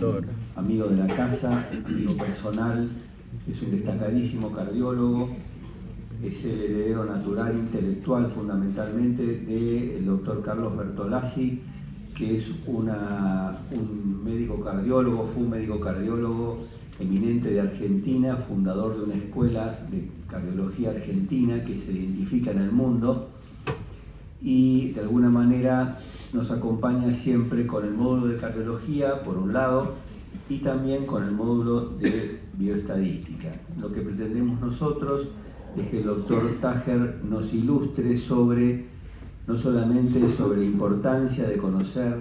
doctor, amigo de la casa, amigo personal, es un destacadísimo cardiólogo, es el heredero natural intelectual fundamentalmente del doctor Carlos Bertolazzi, que es un médico cardiólogo, fue un médico cardiólogo eminente de Argentina, fundador de una escuela de cardiología argentina que se identifica en el mundo y de alguna manera nos acompaña siempre con el módulo de cardiología, por un lado, y también con el módulo de bioestadística. Lo que pretendemos nosotros es que el doctor Tajer nos ilustre no solamente sobre la importancia de conocer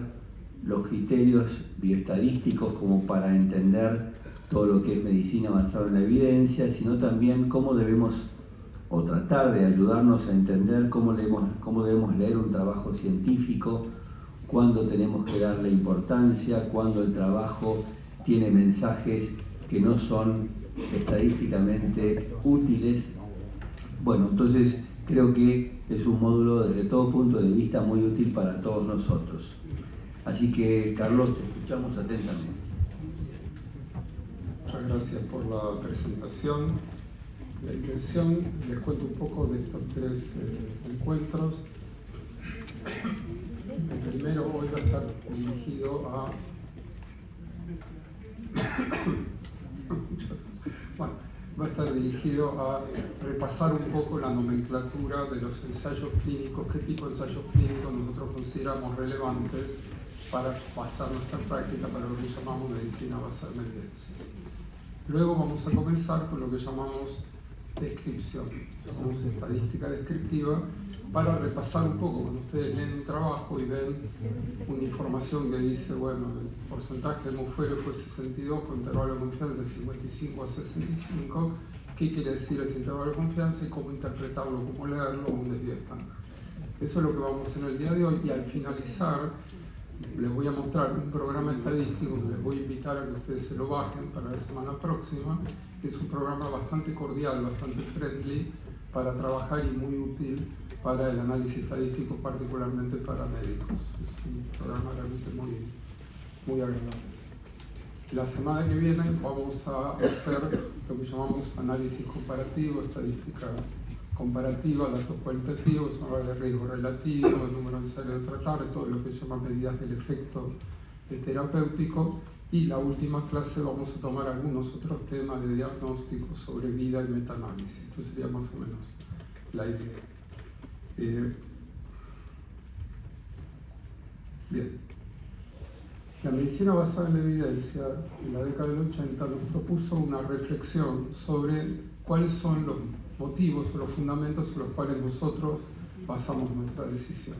los criterios bioestadísticos como para entender todo lo que es medicina basada en la evidencia, sino también cómo debemos, o tratar de ayudarnos a entender cómo debemos leer un trabajo científico, cuándo tenemos que darle importancia, cuándo el trabajo tiene mensajes que no son estadísticamente útiles. Bueno, entonces creo que es un módulo desde todo punto de vista muy útil para todos nosotros. Así que, Carlos, te escuchamos atentamente. Muchas gracias por la presentación. La intención, les cuento un poco de estos tres encuentros. El primero hoy va a estar dirigido a... va a estar dirigido a repasar un poco la nomenclatura de los ensayos clínicos, qué tipo de ensayos clínicos nosotros consideramos relevantes para basar nuestra práctica para lo que llamamos medicina basada en evidencias. Luego vamos a comenzar con lo que llamamos descripción, llamamos estadística descriptiva, para repasar un poco. Cuando ustedes leen un trabajo y ven una información que dice, bueno, el porcentaje de Mufero fue 62 con intervalo de confianza de 55 a 65, ¿qué quiere decir ese intervalo de confianza y cómo interpretarlo, cómo leerlo o un desvío estándar? Eso es lo que vamos a hacer en el día de hoy, y al finalizar les voy a mostrar un programa estadístico que les voy a invitar a que ustedes se lo bajen para la semana próxima, que es un programa bastante cordial, bastante friendly para trabajar y muy útil para el análisis estadístico, particularmente para médicos. Es un programa realmente muy agradable. La semana que viene vamos a hacer lo que llamamos análisis comparativo, estadística comparativa, datos cualitativos, hablar de riesgo relativo, el número necesario de tratar, todo lo que se llama medidas del efecto terapéutico. Y la última clase vamos a tomar algunos otros temas de diagnóstico sobre vida y metaanálisis. Esto sería más o menos la idea. Bien. La medicina basada en la evidencia, en la década del 80, nos propuso una reflexión sobre cuáles son los motivos o los fundamentos sobre los cuales nosotros basamos nuestra decisión.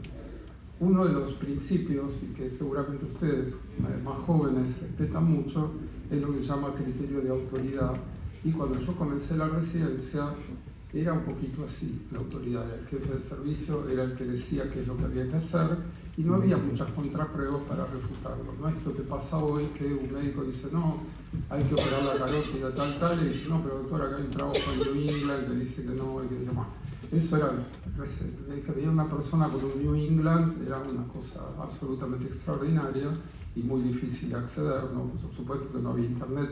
Uno de los principios, y que seguramente ustedes, más jóvenes, respetan mucho, es lo que se llama criterio de autoridad. Y cuando yo comencé la residencia, era un poquito así la autoridad. El jefe de servicio era el que decía qué es lo que había que hacer, y no había muchas contrapruebas para refutarlo. No es lo que pasa hoy, que un médico dice, no, hay que operar la carótida, tal, y dice, no, pero doctor, acá hay un trabajo en New England que dice que no, y que dice, bueno, eso era, que había una persona con un New England, era una cosa absolutamente extraordinaria y muy difícil de acceder, ¿no? Por supuesto que no había internet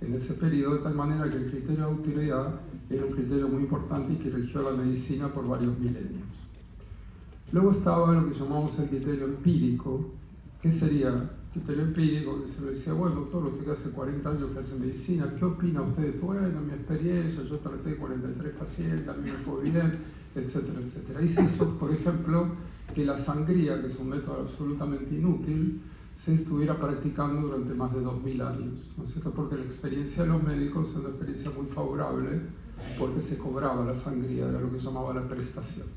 en ese periodo, de tal manera que el criterio de autoridad era un criterio muy importante y que rigió la medicina por varios milenios. Luego estaba lo que llamamos el criterio empírico. ¿Qué sería el criterio empírico? Que se le decía, bueno, doctor, usted que hace 40 años que hace medicina, ¿qué opina usted? Bueno, mi experiencia, yo traté 43 pacientes, a mí me fue bien, etcétera, etcétera. Y se hizo, por ejemplo, que la sangría, que es un método absolutamente inútil, se estuviera practicando durante más de 2000 años, ¿no es cierto? Porque la experiencia de los médicos es una experiencia muy favorable, porque se cobraba la sangría, era lo que se llamaba la prestación.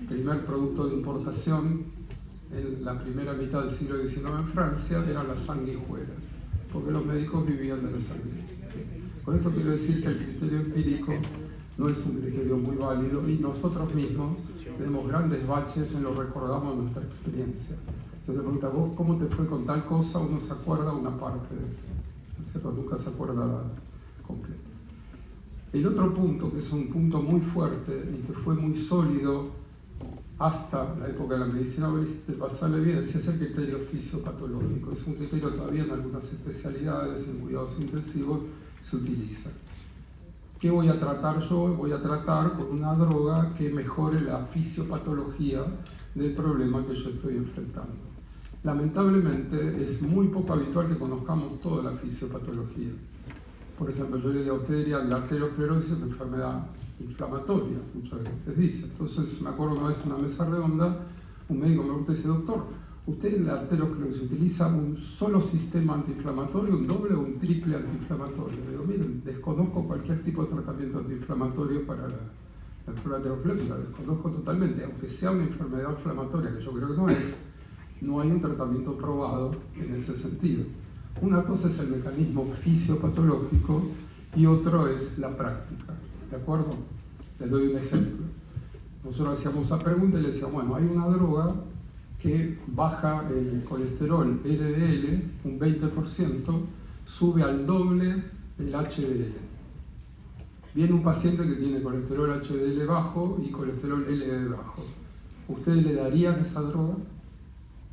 El primer producto de importación en la primera mitad del siglo XIX en Francia eran las sanguijuelas, porque los médicos vivían de las sangrías. Con esto quiero decir que el criterio empírico no es un criterio muy válido, y nosotros mismos tenemos grandes baches en lo que recordamos de nuestra experiencia. Se te pregunta, ¿vos cómo te fue con tal cosa? Uno se acuerda una parte de eso, ¿no es cierto? Nunca se acuerda completo. El otro punto, que es un punto muy fuerte y que fue muy sólido hasta la época de la medicina basada en la evidencia, es el criterio fisiopatológico. Es un criterio todavía en algunas especialidades, en cuidados intensivos, se utiliza. ¿Qué voy a tratar yo? Voy a tratar con una droga que mejore la fisiopatología del problema que yo estoy enfrentando. Lamentablemente es muy poco habitual que conozcamos toda la fisiopatología. Por ejemplo, yo le digo a usted, la arteriosclerosis es una enfermedad inflamatoria, muchas veces te dice. Entonces, me acuerdo una vez en una mesa redonda, un médico me preguntó, dice, doctor, ¿usted en la arteriosclerosis utiliza un solo sistema antiinflamatorio, un doble o un triple antiinflamatorio? Le digo, miren, desconozco cualquier tipo de tratamiento antiinflamatorio para la enfermedad arteriosclerótica, desconozco totalmente, aunque sea una enfermedad inflamatoria, que yo creo que no es, no hay un tratamiento probado en ese sentido. Una cosa es el mecanismo fisiopatológico y otro es la práctica, ¿de acuerdo? Les doy un ejemplo. Nosotros hacíamos esa pregunta y le decíamos, bueno, hay una droga que baja el colesterol LDL un 20%, sube al doble el HDL. Viene un paciente que tiene colesterol HDL bajo y colesterol LDL bajo. ¿Ustedes le darían esa droga?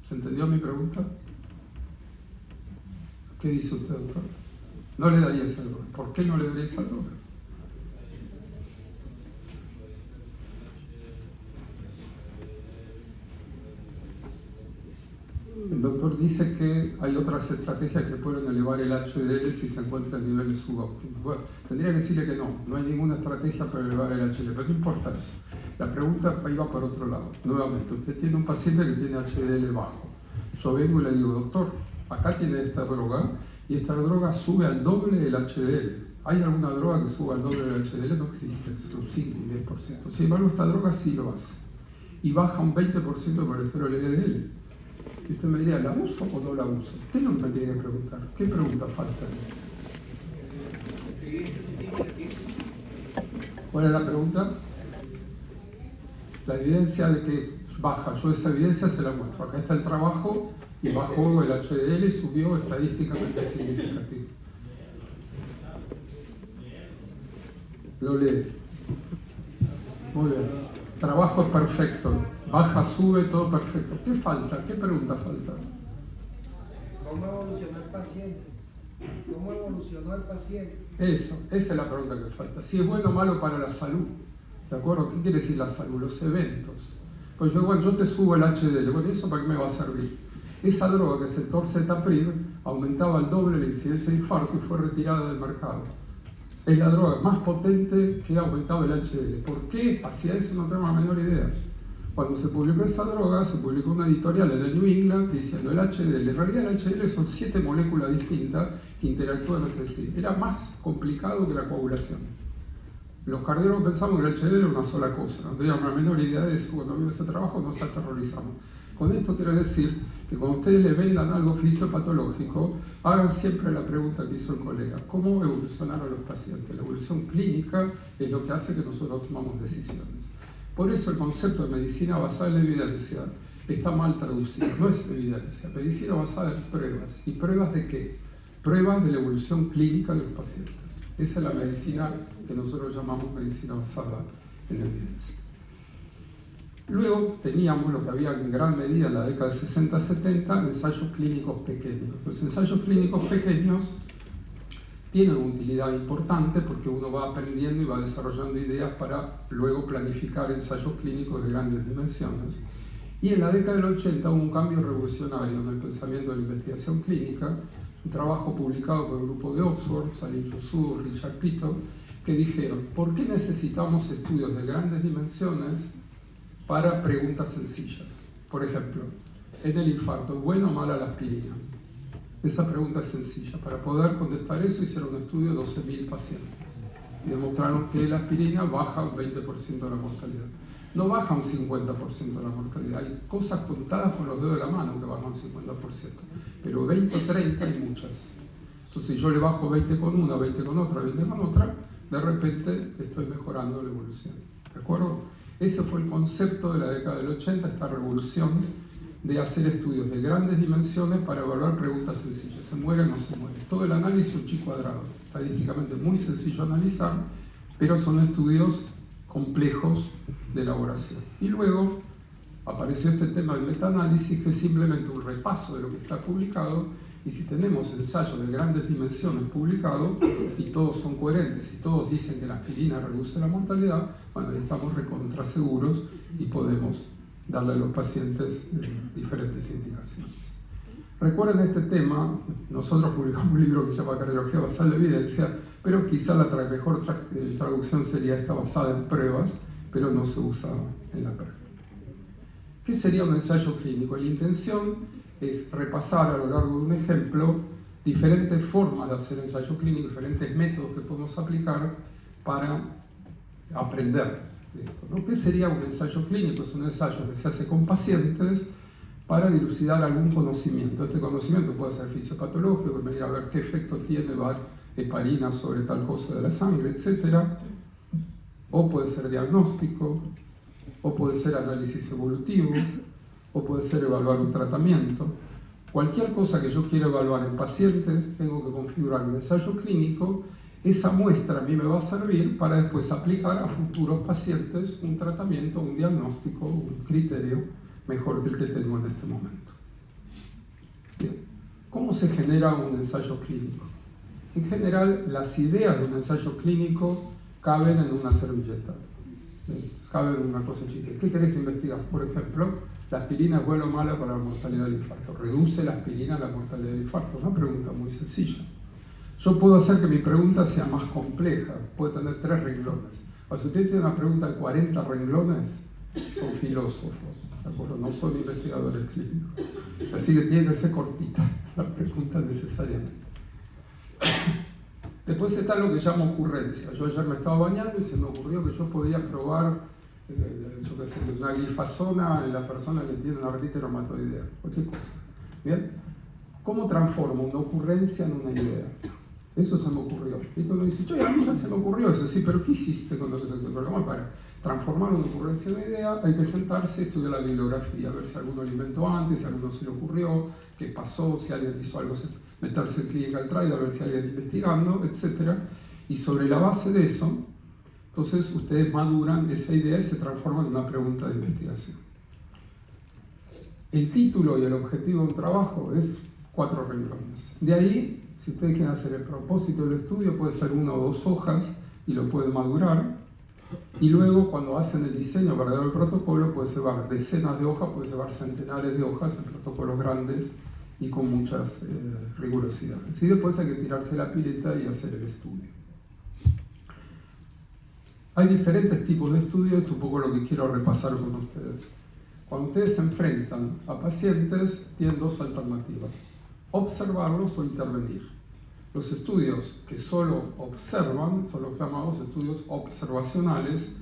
¿Se entendió mi pregunta? ¿Qué dice usted, doctor? No le daría esa droga. ¿Por qué no le daría esa droga? El doctor dice que hay otras estrategias que pueden elevar el HDL si se encuentra en niveles subóptimos. Bueno, tendría que decirle que no hay ninguna estrategia para elevar el HDL, pero no importa eso. La pregunta iba por otro lado. Nuevamente, usted tiene un paciente que tiene HDL bajo. Yo vengo y le digo, doctor, acá tiene esta droga y esta droga sube al doble del HDL. ¿Hay alguna droga que suba al doble del HDL? No existe, es un 5 y 10%. Sin embargo, esta droga sí lo hace. Y baja un 20% de colesterol LDL. Y usted me diría, ¿la uso o no la uso? Usted no me tiene que preguntar. ¿Qué pregunta falta? ¿Cuál es la pregunta? La evidencia de que baja. Yo esa evidencia se la muestro. Acá está el trabajo y bajó el HDL y subió estadísticamente significativo. Lo lee. Muy bien. Trabajo perfecto. Baja, sube, todo perfecto. ¿Qué falta? ¿Qué pregunta falta? ¿Cómo evolucionó el paciente? ¿Cómo evolucionó el paciente? Eso, esa es la pregunta que falta. Si es bueno o malo para la salud. ¿De acuerdo? ¿Qué quiere decir la salud? Los eventos. Pues yo te subo el HDL. Bueno, ¿y eso para qué me va a servir? Esa droga, que es el torcetrapib, aumentaba al doble la incidencia de infarto y fue retirada del mercado. Es la droga más potente que aumentaba el HDL. ¿Por qué hacía eso? No tengo la menor idea. Cuando se publicó esa droga, se publicó una editorial en el New England diciendo el HDL. En realidad el HDL son 7 moléculas distintas que interactúan entre sí. Era más complicado que la coagulación. Los cardiólogos pensamos que el HDL era una sola cosa. No teníamos la menor idea de eso. Cuando vimos ese trabajo nos aterrorizamos. Con esto quiero decir que cuando ustedes le vendan algo fisiopatológico, hagan siempre la pregunta que hizo el colega. ¿Cómo evolucionaron los pacientes? La evolución clínica es lo que hace que nosotros tomamos decisiones. Por eso el concepto de medicina basada en la evidencia está mal traducido. No es evidencia, medicina basada en pruebas. ¿Y pruebas de qué? Pruebas de la evolución clínica de los pacientes. Esa es la medicina que nosotros llamamos medicina basada en la evidencia. Luego teníamos lo que había en gran medida en la década de 60-70, ensayos clínicos pequeños. Los ensayos clínicos pequeños tienen una utilidad importante porque uno va aprendiendo y va desarrollando ideas para luego planificar ensayos clínicos de grandes dimensiones. Y en la década del 80 hubo un cambio revolucionario en el pensamiento de la investigación clínica, un trabajo publicado por el grupo de Oxford, Salim Yousuf, Richard Pito, que dijeron, ¿por qué necesitamos estudios de grandes dimensiones para preguntas sencillas? Por ejemplo, en el infarto, ¿es buena o mala la aspirina? Esa pregunta es sencilla. Para poder contestar eso hicieron un estudio de 12.000 pacientes y demostraron que la aspirina baja un 20% de la mortalidad. No baja un 50% de la mortalidad. Hay cosas contadas con los dedos de la mano que bajan un 50%, pero 20 o 30 hay muchas. Entonces, si yo le bajo 20 con una, 20 con otra, 20 con otra, de repente estoy mejorando la evolución. ¿De acuerdo? Ese fue el concepto de la década del 80, esta revolución de hacer estudios de grandes dimensiones para evaluar preguntas sencillas. ¿Se muere o no se muere? Todo el análisis es un chi cuadrado. Estadísticamente muy sencillo analizar, pero son estudios complejos de elaboración. Y luego apareció este tema del metaanálisis, que es simplemente un repaso de lo que está publicado, y si tenemos ensayos de grandes dimensiones publicados, y todos son coherentes, y todos dicen que la aspirina reduce la mortalidad, bueno, ahí estamos recontra seguros y podemos darle a los pacientes diferentes indicaciones. Recuerden este tema, nosotros publicamos un libro que se llama Cardiología basada en la evidencia, pero quizá la mejor traducción sería esta basada en pruebas, pero no se usa en la práctica. ¿Qué sería un ensayo clínico? La intención es repasar a lo largo de un ejemplo diferentes formas de hacer ensayo clínico, diferentes métodos que podemos aplicar para aprender de esto, ¿no? ¿Qué sería un ensayo clínico? Es un ensayo que se hace con pacientes para dilucidar algún conocimiento. Este conocimiento puede ser fisiopatológico, venir a ver qué efecto tiene heparina sobre tal cosa de la sangre, etc. O puede ser diagnóstico, o puede ser análisis evolutivo, o puede ser evaluar un tratamiento. Cualquier cosa que yo quiera evaluar en pacientes, tengo que configurar un ensayo clínico. Esa muestra a mí me va a servir para después aplicar a futuros pacientes un tratamiento, un diagnóstico, un criterio mejor que el que tengo en este momento. Bien. ¿Cómo se genera un ensayo clínico? En general, las ideas de un ensayo clínico caben en una servilleta. Bien. Caben en una cosa chiquita. ¿Qué querés investigar? Por ejemplo, ¿la aspirina es buena o mala para la mortalidad del infarto? ¿Reduce la aspirina la mortalidad del infarto? Una pregunta muy sencilla. Yo puedo hacer que mi pregunta sea más compleja, puede tener 3 renglones. O si usted tiene una pregunta de 40 renglones, son filósofos, ¿de acuerdo? No son investigadores clínicos. Así que tiene que ser cortita la pregunta necesariamente. Después está lo que llamo ocurrencia. Yo ayer me estaba bañando y se me ocurrió que yo podía probar una glifazona en la persona que tiene una artritis reumatoidea, cualquier cosa. ¿Bien? ¿Cómo transformo una ocurrencia en una idea? Eso se me ocurrió. Y entonces me dice, a mí ya se me ocurrió eso. Sí, pero ¿qué hiciste con lo que se te ocurrió? Para transformar una ocurrencia en una idea hay que sentarse y estudiar la bibliografía, a ver si alguno lo inventó antes, si a alguno se le ocurrió, qué pasó, si alguien hizo algo, meterse en clinical trial, a ver si alguien investigando, etc. Y sobre la base de eso, entonces ustedes maduran esa idea y se transforman en una pregunta de investigación. El título y el objetivo de un trabajo es 4 renglones. De ahí, si ustedes quieren hacer el propósito del estudio, puede ser 1 o 2 hojas y lo pueden madurar. Y luego, cuando hacen el diseño para dar el protocolo, puede llevar decenas de hojas, puede llevar centenares de hojas en protocolos grandes y con muchas rigurosidades. Y después hay que tirarse la pileta y hacer el estudio. Hay diferentes tipos de estudios, esto es un poco lo que quiero repasar con ustedes. Cuando ustedes se enfrentan a pacientes, tienen 2 alternativas: observarlos o intervenir. Los estudios que solo observan son los llamados estudios observacionales.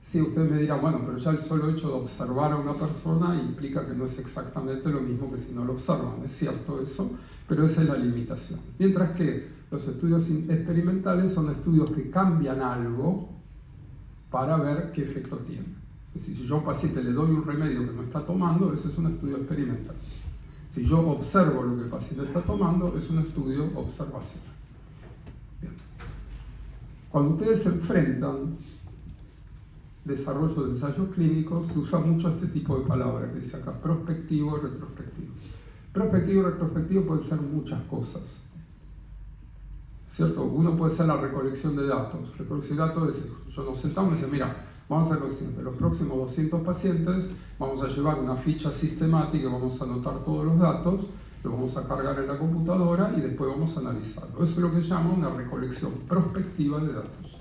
Si usted me dirá, bueno, pero ya el solo hecho de observar a una persona implica que no es exactamente lo mismo que si no lo observan. Es cierto eso, pero esa es la limitación. Mientras que los estudios experimentales son estudios que cambian algo para ver qué efecto tiene. Es decir, si yo a un paciente le doy un remedio que no está tomando, ese es un estudio experimental. Si yo observo lo que el paciente está tomando, es un estudio observacional. Bien. Cuando ustedes se enfrentan desarrollo de ensayos clínicos, se usa mucho este tipo de palabras que dice acá, prospectivo y retrospectivo. Prospectivo y retrospectivo pueden ser muchas cosas, ¿cierto? Uno puede ser la recolección de datos. Recolección de datos es, yo nos sentamos y dice, mira, vamos a hacer lo siguiente, los próximos 200 pacientes vamos a llevar una ficha sistemática, vamos a anotar todos los datos, lo vamos a cargar en la computadora y después vamos a analizarlo. Eso es lo que se llama una recolección prospectiva de datos.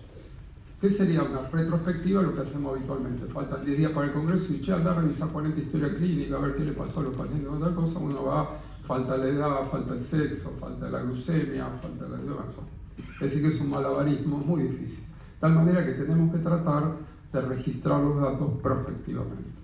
¿Qué sería una retrospectiva? Lo que hacemos habitualmente. Faltan 10 días para el congreso y anda a revisar 40 historias clínicas, a ver qué le pasó a los pacientes con tal cosa. Uno va, falta la edad, falta el sexo, falta la glucemia, falta la... Es decir, que es un malabarismo muy difícil. De tal manera que tenemos que tratar de registrar los datos prospectivamente.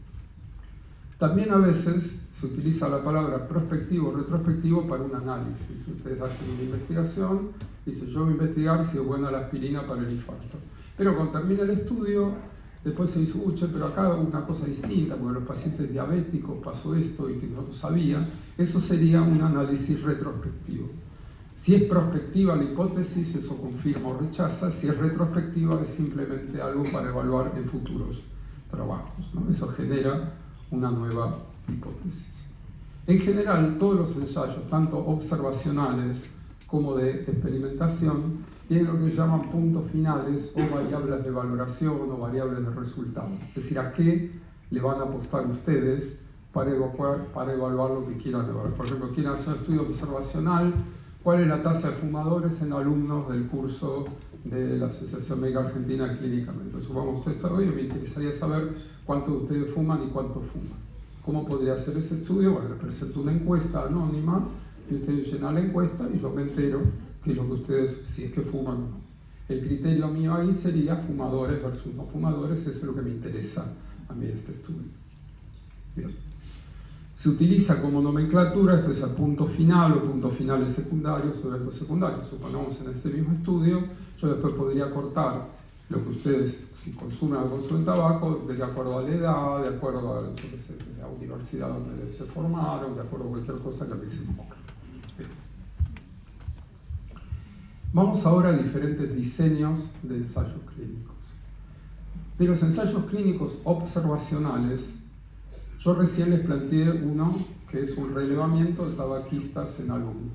También a veces se utiliza la palabra prospectivo o retrospectivo para un análisis. Ustedes hacen una investigación, dicen, yo voy a investigar si es buena la aspirina para el infarto. Pero cuando termina el estudio, después se dice, pero acá una cosa distinta, porque los pacientes diabéticos pasó esto y que no lo sabían. Eso sería un análisis retrospectivo. Si es prospectiva la hipótesis, eso confirma o rechaza. Si es retrospectiva, es simplemente algo para evaluar en futuros trabajos, ¿no? Eso genera una nueva hipótesis. En general, todos los ensayos, tanto observacionales como de experimentación, tienen lo que llaman puntos finales o variables de valoración o variables de resultado. Es decir, a qué le van a apostar ustedes para evaluar lo que quieran evaluar. Por ejemplo, quieren hacer estudio observacional, ¿cuál es la tasa de fumadores en alumnos del curso de la Asociación Médica Argentina Clínicamente? Supongamos que usted está hoy y me interesaría saber cuántos de ustedes fuman y cuánto fuman. ¿Cómo podría hacer ese estudio? Bueno, le presento una encuesta anónima y ustedes llenan la encuesta y yo me entero que lo que ustedes, si es que fuman o no. El criterio mío ahí sería fumadores versus no fumadores, eso es lo que me interesa a mí de este estudio. Bien. Se utiliza como nomenclatura, esto es el punto final o puntos finales secundarios o eventos secundarios. Supongamos en este mismo estudio, yo después podría cortar lo que ustedes, si consumen o consumen tabaco, de acuerdo a la edad, de acuerdo a la universidad donde se formaron, de acuerdo a cualquier cosa que a mí se me ocurra. Vamos ahora a diferentes diseños de ensayos clínicos. De los ensayos clínicos observacionales, yo recién les planteé uno que es un relevamiento de tabaquistas en alumnos.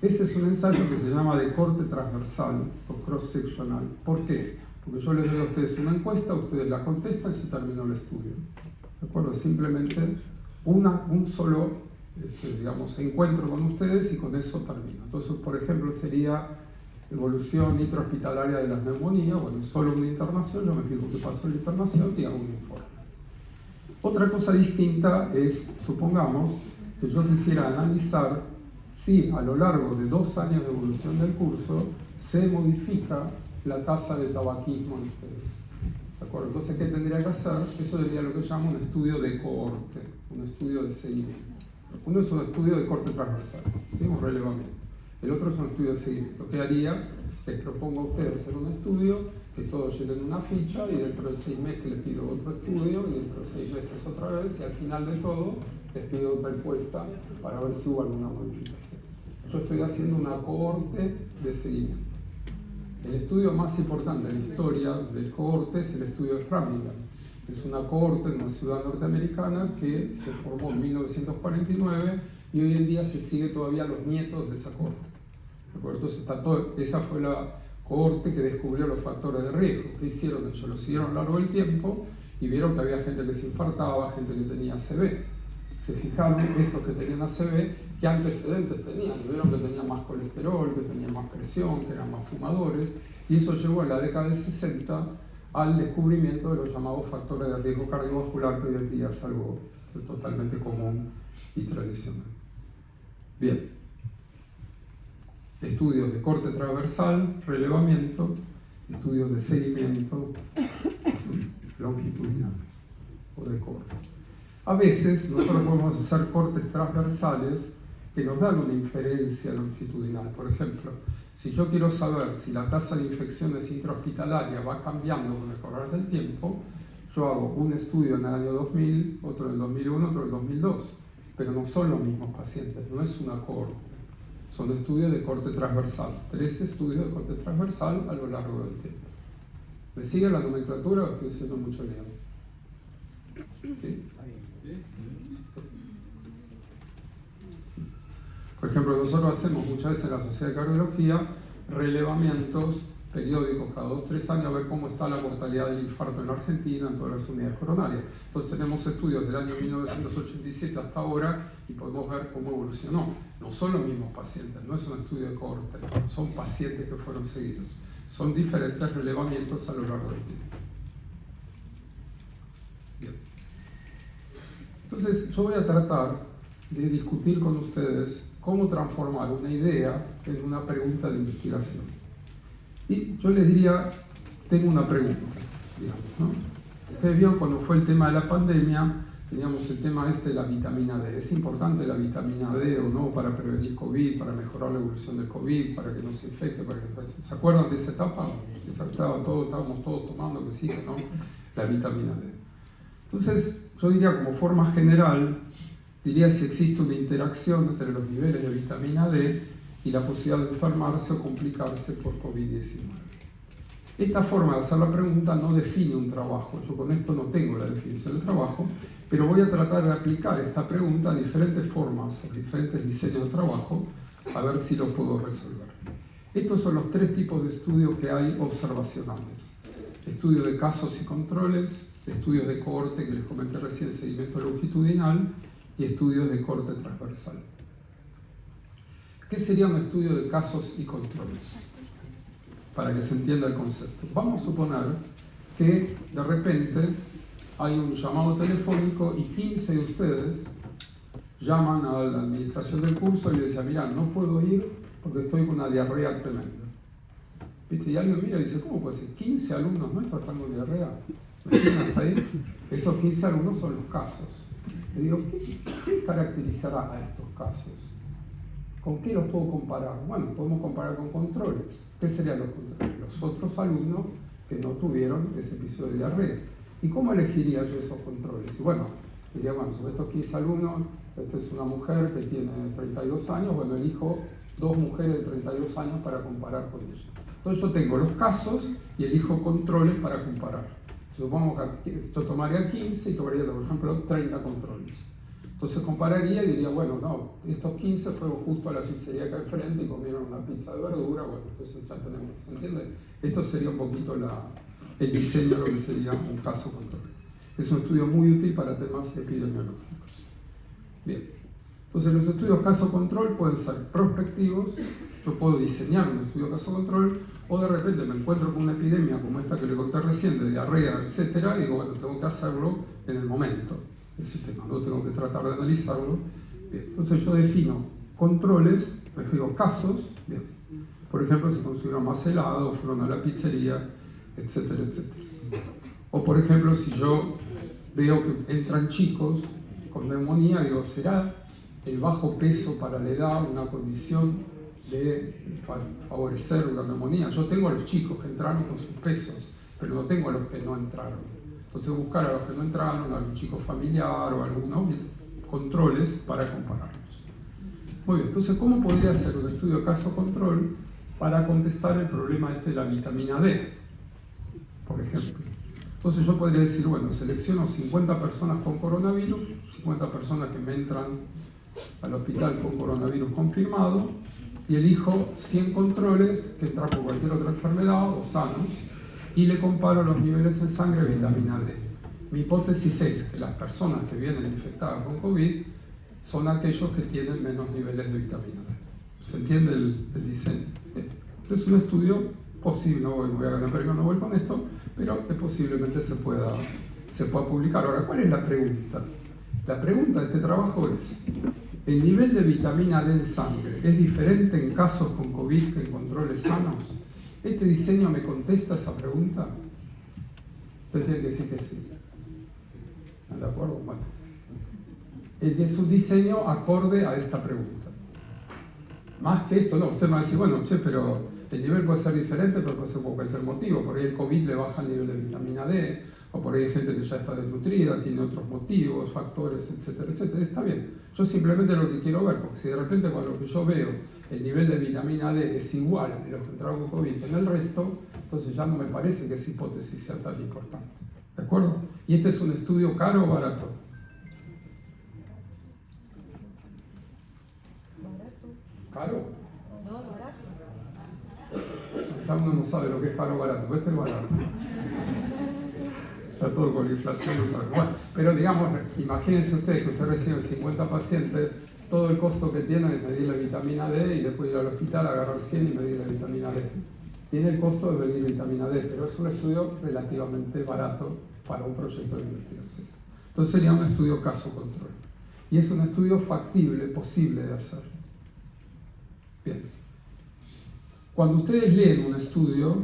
Ese es un ensayo que se llama de corte transversal o cross-sectional. ¿Por qué? Porque yo les doy a ustedes una encuesta, ustedes la contestan y se terminó el estudio. ¿De acuerdo? Simplemente un solo encuentro con ustedes y con eso termino. Entonces, por ejemplo, sería evolución intrahospitalaria de las neumonías. Bueno, solo una internación, yo me fijo qué pasó en la internación y hago un informe. Otra cosa distinta es, supongamos, que yo quisiera analizar si a lo largo de 2 años de evolución del curso se modifica la tasa de tabaquismo en ustedes. ¿De acuerdo? Entonces, ¿qué tendría que hacer? Eso sería lo que llamo un estudio de cohorte, un estudio de seguimiento. Uno es un estudio de corte transversal, ¿sí? Un relevamiento. El otro es un estudio de seguimiento. ¿Qué haría? Les propongo a ustedes hacer un estudio, que todos llenen una ficha y dentro de 6 meses les pido otro estudio y dentro de 6 meses otra vez y al final de todo les pido otra encuesta para ver si hubo alguna modificación. Yo estoy haciendo una cohorte de seguimiento. El estudio más importante en la historia del cohorte es el estudio de Framingham. Es una cohorte en una ciudad norteamericana que se formó en 1949 y hoy en día se sigue todavía los nietos de esa cohorte. ¿De acuerdo? Entonces, esa fue la cohorte que descubrió los factores de riesgo. ¿Qué hicieron ellos? Lo siguieron a lo largo del tiempo y vieron que había gente que se infartaba, gente que tenía ACV. Se fijaron esos que tenían ACV, qué antecedentes tenían. Y vieron que tenían más colesterol, que tenían más presión, que eran más fumadores. Y eso llevó en la década del 60 al descubrimiento de los llamados factores de riesgo cardiovascular, que hoy en día es algo totalmente común y tradicional. Bien. Estudios de corte transversal, relevamiento, estudios de seguimiento longitudinales o de corte. A veces nosotros podemos hacer cortes transversales que nos dan una inferencia longitudinal. Por ejemplo, si yo quiero saber si la tasa de infecciones intrahospitalarias va cambiando con el correr del tiempo, yo hago un estudio en el año 2000, otro en el 2001, otro en el 2002, pero no son los mismos pacientes, no es una cohorte. Son estudios de corte transversal, 3 estudios de corte transversal a lo largo del tiempo. ¿Me sigue la nomenclatura o estoy haciendo mucho lío? ¿Sí? Por ejemplo, nosotros hacemos muchas veces en la Sociedad de Cardiología relevamientos periódicos cada 2-3 años a ver cómo está la mortalidad del infarto en Argentina, en todas las unidades coronarias. Entonces tenemos estudios del año 1987 hasta ahora y podemos ver cómo evolucionó. No son los mismos pacientes, no es un estudio de cohorte, son pacientes que fueron seguidos. Son diferentes relevamientos a lo largo del tiempo. Bien. Entonces yo voy a tratar de discutir con ustedes cómo transformar una idea en una pregunta de investigación. Y yo les diría, tengo una pregunta, digamos, ¿no? Ustedes vieron cuando fue el tema de la pandemia, teníamos el tema de la vitamina D. ¿Es importante la vitamina D o no para prevenir COVID, para mejorar la evolución del COVID, para que no se infecte? ¿Se acuerdan de esa etapa? Estábamos todos tomando que sí, que no, la vitamina D. Entonces, yo diría como forma general, diría si existe una interacción entre los niveles de vitamina D y la posibilidad de enfermarse o complicarse por COVID-19. Esta forma de hacer la pregunta no define un trabajo. Yo con esto no tengo la definición de trabajo, pero voy a tratar de aplicar esta pregunta a diferentes formas, a diferentes diseños de trabajo, a ver si lo puedo resolver. Estos son los tres tipos de estudios que hay observacionales. Estudios de casos y controles, estudios de cohorte que les comenté recién, seguimiento longitudinal, y estudios de cohorte transversal. ¿Qué sería un estudio de casos y controles? Para que se entienda el concepto. Vamos a suponer que de repente hay un llamado telefónico y 15 de ustedes llaman a la administración del curso y le dicen, mira, no puedo ir porque estoy con una diarrea tremenda. ¿Viste? Y alguien mira y dice, ¿cómo puede ser? 15 alumnos nuestros están con diarrea. ¿Hasta ahí? Esos 15 alumnos son los casos. Le digo, ¿qué caracterizará a estos casos? ¿Con qué los puedo comparar? Bueno, podemos comparar con controles. ¿Qué serían los controles? Los otros alumnos que no tuvieron ese episodio de diarrea. ¿Y cómo elegiría yo esos controles? Y bueno, diría, bueno, sobre estos 15 alumnos, esta es una mujer que tiene 32 años, bueno, elijo 2 mujeres de 32 años para comparar con ella. Entonces yo tengo los casos y elijo controles para comparar. Supongamos que yo tomaría 15 y tomaría, por ejemplo, 30 controles. Entonces compararía y diría, bueno, no, estos 15 fueron justo a la pizzería acá enfrente y comieron una pizza de verdura, bueno, entonces ya tenemos, ¿se entiende? Esto sería un poquito el diseño de lo que sería un caso control. Es un estudio muy útil para temas epidemiológicos. Bien, entonces los estudios caso-control pueden ser prospectivos, yo puedo diseñar un estudio caso-control, o de repente me encuentro con una epidemia como esta que le conté recién, de diarrea, etc., y digo, bueno, tengo que hacerlo en el momento. Ese tema, no tengo que tratar de analizarlo. Bien, entonces yo defino controles, defino casos, bien. Por ejemplo, si consumieron más helado, fueron a la pizzería, etcétera, etcétera. O por ejemplo, si yo veo que entran chicos con neumonía, digo, ¿será el bajo peso para la edad una condición de favorecer una neumonía? Yo tengo a los chicos que entraron con sus pesos, pero no tengo a los que no entraron. Entonces buscar a los que no entraron, a algún chico familiar o algunos controles para compararlos. Muy bien, entonces ¿cómo podría ser un estudio caso-control para contestar el problema de la vitamina D? Por ejemplo. Entonces yo podría decir, bueno, selecciono 50 personas con coronavirus, 50 personas que me entran al hospital con coronavirus confirmado, y elijo 100 controles que entran por cualquier otra enfermedad o sanos, y le comparo los niveles en sangre de vitamina D. Mi hipótesis es que las personas que vienen infectadas con COVID son aquellos que tienen menos niveles de vitamina D. ¿Se entiende el diseño? Este es un estudio posible, no voy a ganar premio Nobel con esto, pero que posiblemente se pueda publicar. Ahora, ¿cuál es la pregunta? La pregunta de este trabajo es, ¿el nivel de vitamina D en sangre es diferente en casos con COVID que en controles sanos? ¿Este diseño me contesta esa pregunta? Usted tiene que decir que sí. ¿Están de acuerdo? Bueno. Es un diseño acorde a esta pregunta. Más que esto, no. Usted me va a decir, bueno, che, pero el nivel puede ser diferente, pero puede ser por cualquier motivo. Por ahí el COVID le baja el nivel de vitamina D, o por ahí hay gente que ya está desnutrida, tiene otros motivos, factores, etcétera, etcétera. Está bien. Yo simplemente lo que quiero ver, porque si de repente con lo que yo veo el nivel de vitamina D es igual en los que entraron con COVID que en el resto, entonces ya no me parece que esa hipótesis sea tan importante. ¿De acuerdo? Y este es un estudio caro o barato. ¿Caro? No, barato. Ya uno no sabe lo que es caro o barato, este es barato. Está todo con la inflación, no sabe. Bueno, pero digamos, imagínense ustedes que usted recibe 50 pacientes, todo el costo que tiene de medir la vitamina D y después ir al hospital, agarrar 100 y medir la vitamina D. Tiene el costo de medir vitamina D, pero es un estudio relativamente barato para un proyecto de investigación. Entonces sería un estudio caso-control. Y es un estudio factible, posible de hacer. Bien. Cuando ustedes leen un estudio,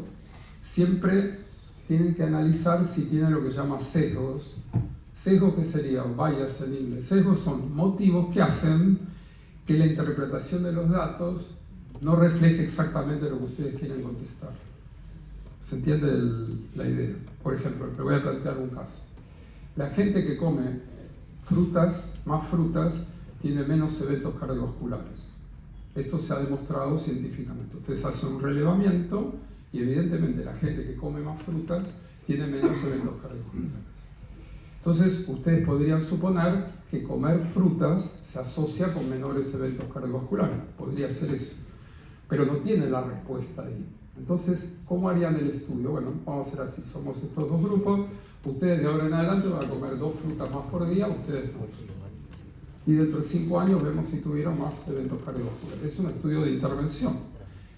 siempre tienen que analizar si tiene lo que se llama sesgos. Sesgos, que serían bias en inglés. Sesgos son motivos que hacen que la interpretación de los datos no refleje exactamente lo que ustedes quieren contestar. ¿Se entiende la idea? Por ejemplo, le voy a plantear un caso. La gente que come más frutas, tiene menos eventos cardiovasculares. Esto se ha demostrado científicamente. Ustedes hacen un relevamiento Y evidentemente la gente que come más frutas tiene menos eventos cardiovasculares. Entonces, ustedes podrían suponer que comer frutas se asocia con menores eventos cardiovasculares. Podría ser eso. Pero no tienen la respuesta ahí. Entonces, ¿cómo harían el estudio? Bueno, vamos a hacer así. Somos estos dos grupos. Ustedes de ahora en adelante van a comer 2 frutas más por día, ustedes no. Y dentro de 5 años vemos si tuvieron más eventos cardiovasculares. Es un estudio de intervención.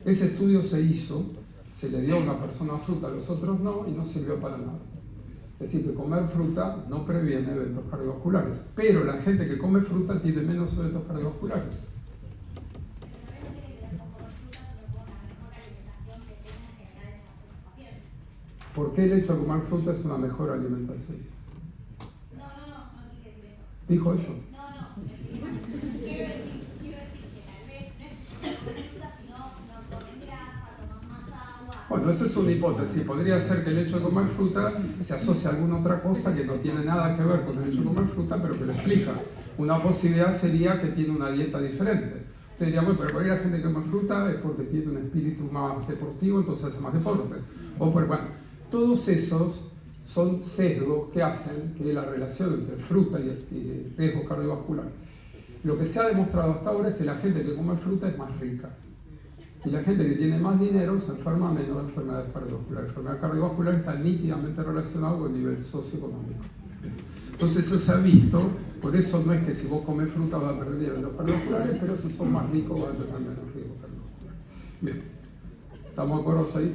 Ese estudio se hizo, se le dio a una persona fruta, a los otros no, y no sirvió para nada. Es decir, que comer fruta no previene eventos cardiovasculares. Pero la gente que come fruta tiene menos eventos cardiovasculares. ¿Por qué el hecho de comer fruta es una mejor alimentación? No dije eso. ¿Dijo eso? No. Quiero decir que tal vez no es comer fruta, sino no comer grasa, tomar más agua. Bueno, esa es una hipótesis. Podría ser que el hecho de comer fruta se asocie a alguna otra cosa que no tiene nada que ver con el hecho de comer fruta, pero que lo explica. Una posibilidad sería que tiene una dieta diferente. Usted diría, bueno, pero por ahí la gente que come fruta es porque tiene un espíritu más deportivo, entonces hace más deporte. O por, bueno, todos esos son sesgos que hacen que la relación entre fruta y riesgo cardiovascular. Lo que se ha demostrado hasta ahora es que la gente que come fruta es más rica. Y la gente que tiene más dinero se enferma menos de enfermedades cardiovasculares. La enfermedad cardiovascular está nítidamente relacionada con el nivel socioeconómico. Entonces eso se ha visto, por eso no es que si vos comes fruta vas a perder niveles cardiovasculares, pero si sos más ricos vas a tener menos riesgo cardiovascular. Bien, ¿estamos de acuerdo hasta ahí?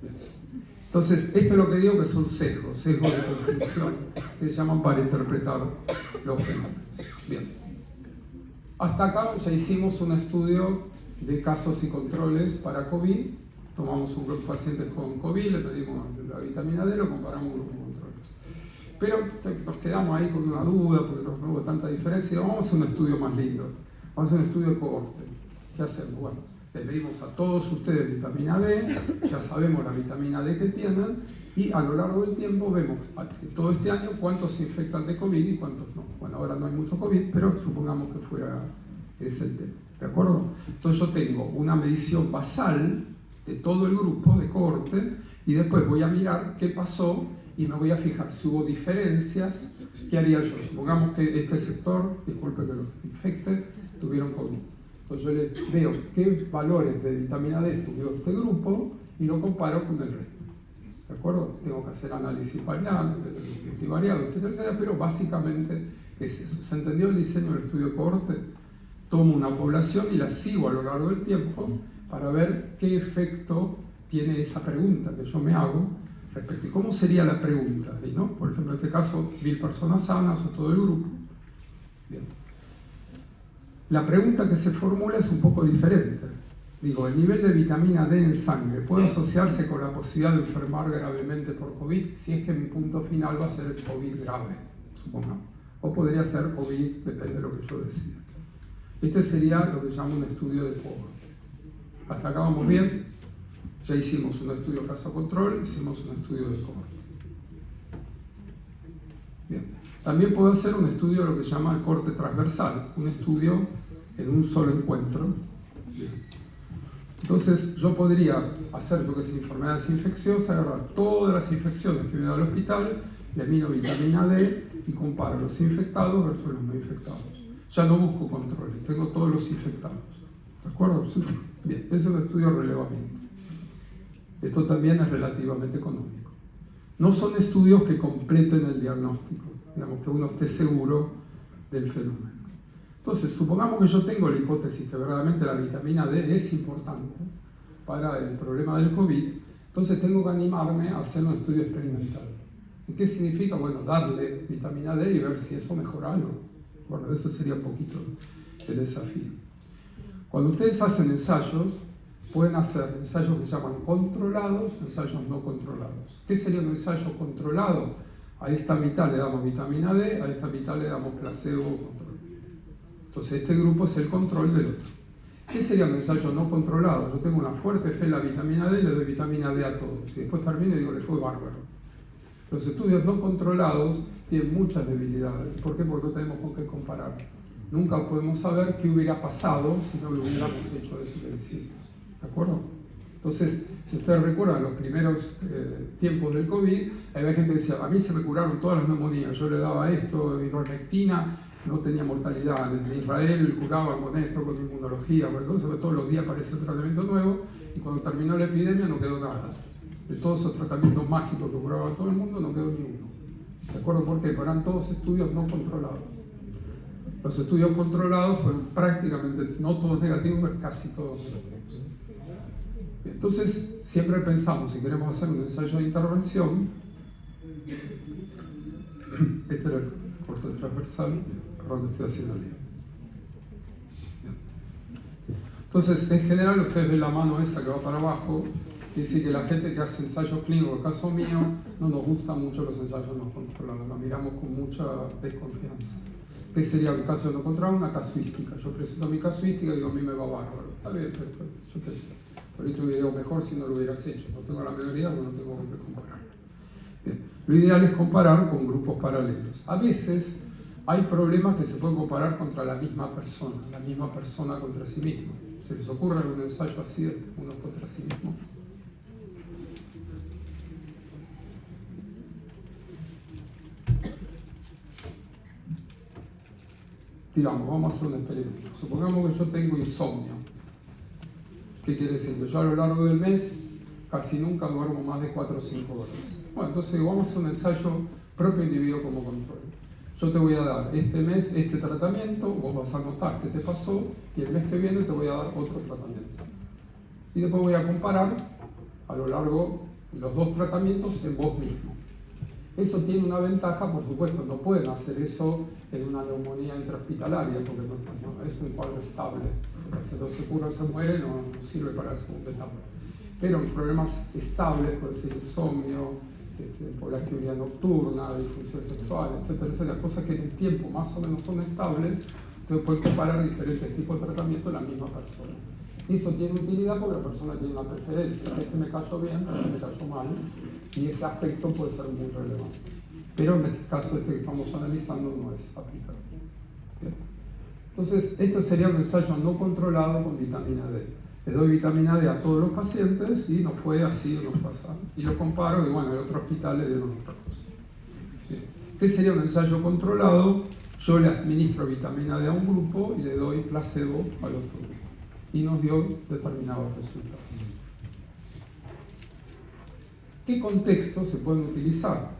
Bien. Entonces, esto es lo que digo que son sesgos de confusión, que se llaman para interpretar los fenómenos. Bien. Hasta acá ya hicimos un estudio de casos y controles para COVID. Tomamos un grupo de pacientes con COVID, le pedimos la vitamina D, lo comparamos con grupos controles. Pero nos quedamos ahí con una duda, porque no hubo tanta diferencia. Vamos a hacer un estudio más lindo. Vamos a hacer un estudio de cohorte. ¿Qué hacemos? Bueno, le pedimos a todos ustedes vitamina D, ya sabemos la vitamina D que tienen, y a lo largo del tiempo vemos todo este año cuántos se infectan de COVID y cuántos no. Bueno, ahora no hay mucho COVID, pero supongamos que fuera ese el tema. ¿De acuerdo? Entonces yo tengo una medición basal de todo el grupo de cohorte y después voy a mirar qué pasó y me voy a fijar si hubo diferencias. ¿Qué haría yo? Supongamos que este sector, disculpe que los infecte, tuvieron COVID. Entonces yo le veo qué valores de vitamina D tuvo este grupo y lo comparo con el resto. ¿De acuerdo? Tengo que hacer análisis multivariados, etcétera, pero básicamente es eso. ¿Se entendió el diseño del estudio de cohorte? Tomo una población y la sigo a lo largo del tiempo para ver qué efecto tiene esa pregunta que yo me hago respecto a cómo sería la pregunta. ¿No? Por ejemplo, en este caso, 1000 personas sanas o todo el grupo. Bien. La pregunta que se formula es un poco diferente. Digo, ¿el nivel de vitamina D en sangre puede asociarse con la posibilidad de enfermar gravemente por COVID? Si es que mi punto final va a ser el COVID grave, supongamos. O podría ser COVID, depende de lo que yo decida. Este sería lo que llamo un estudio de cohorte. ¿Hasta acá vamos bien? Ya hicimos un estudio caso control, hicimos un estudio de cohorte. Bien. También puedo hacer un estudio de lo que se llama el corte transversal, un estudio en un solo encuentro. Bien. Entonces yo podría hacer lo que es enfermedades infecciosas, agarrar todas las infecciones que me da al hospital, le miro vitamina D y comparo los infectados versus los no infectados. Ya no busco controles, tengo todos los infectados. ¿De acuerdo? Sí. Bien, ese es un estudio de relevamiento. Esto también es relativamente económico. No son estudios que completen el diagnóstico, digamos que uno esté seguro del fenómeno. Entonces, supongamos que yo tengo la hipótesis que verdaderamente la vitamina D es importante para el problema del COVID, entonces tengo que animarme a hacer un estudio experimental. ¿Y qué significa? Bueno, darle vitamina D y ver si eso mejora algo. Bueno, eso sería un poquito el desafío. Cuando ustedes hacen ensayos, pueden hacer ensayos que se llaman controlados, ensayos no controlados. ¿Qué sería un ensayo controlado? A esta mitad le damos vitamina D, a esta mitad le damos placebo o control. Entonces este grupo es el control del otro. ¿Qué sería un ensayo no controlado? Yo tengo una fuerte fe en la vitamina D, le doy vitamina D a todos. Y después termino y digo, le fue bárbaro. Los estudios no controlados tienen muchas debilidades. ¿Por qué? Porque no tenemos con qué comparar. Nunca podemos saber qué hubiera pasado si no lo hubiéramos hecho eso que decimos. ¿De acuerdo? Entonces, si ustedes recuerdan los primeros tiempos del COVID, había gente que decía, a mí se me curaron todas las neumonías, yo le daba esto, ivermectina, no tenía mortalidad. En Israel curaban con esto, con inmunología, con cosas, pero todos los días aparece un tratamiento nuevo, y cuando terminó la epidemia no quedó nada. De todos esos tratamientos mágicos que curaban a todo el mundo, no quedó ni uno. ¿De acuerdo? Porque eran todos estudios no controlados. Los estudios controlados fueron prácticamente, no todos negativos, pero casi todos negativos. Entonces, siempre pensamos, si queremos hacer un ensayo de intervención, este era el corte transversal, perdón que estoy haciendo bien. Entonces, en general, ustedes ven la mano esa que va para abajo, que dice que la gente que hace ensayos clínicos, en el caso mío, no nos gustan mucho los ensayos no controlados, los miramos con mucha desconfianza. ¿Qué sería un caso no controlado? Una casuística. Yo presento mi casuística y digo, a mí me va bárbaro. Está bien, pero yo qué sé. Por ahí te hubiera ido mejor si no lo hubieras hecho. No tengo la menor idea, no tengo con qué comparar. Bien. Lo ideal es comparar con grupos paralelos. A veces hay problemas que se pueden comparar contra la misma persona contra sí misma. ¿Se les ocurre algún ensayo así de uno contra sí mismo? Digamos, vamos a hacer un experimento. Supongamos que yo tengo insomnio. ¿Qué quiere decir? Que yo a lo largo del mes casi nunca duermo más de 4 o 5 horas. Bueno, entonces digo, vamos a hacer un ensayo propio individuo como control. Yo te voy a dar este mes este tratamiento, vos vas a notar qué te pasó, y el mes que viene te voy a dar otro tratamiento. Y después voy a comparar a lo largo los 2 tratamientos en vos mismo. Eso tiene una ventaja, por supuesto, no pueden hacer eso en una neumonía intrahospitalaria, porque no es un cuadro estable. Si no se cura o se muere, no sirve para la segunda etapa. Pero en problemas estables, puede ser insomnio, polaquiuria nocturna, disfunción sexual, etcétera, cosas que en el tiempo más o menos son estables, entonces pueden comparar diferentes tipos de tratamiento en la misma persona. Eso tiene utilidad porque la persona tiene una preferencia, este me cayó bien, este me cayó mal, y ese aspecto puede ser muy relevante. Pero en este caso que estamos analizando no es aplicable. ¿Bien? Entonces, este sería un ensayo no controlado con vitamina D. Le doy vitamina D a todos los pacientes y no fue así o no fue así. Y lo comparo y bueno, en el otro hospital le dieron otra cosa. Bien. ¿Qué sería un ensayo controlado? Yo le administro vitamina D a un grupo y le doy placebo al otro grupo. Y nos dio determinados resultados. ¿Qué contextos se pueden utilizar?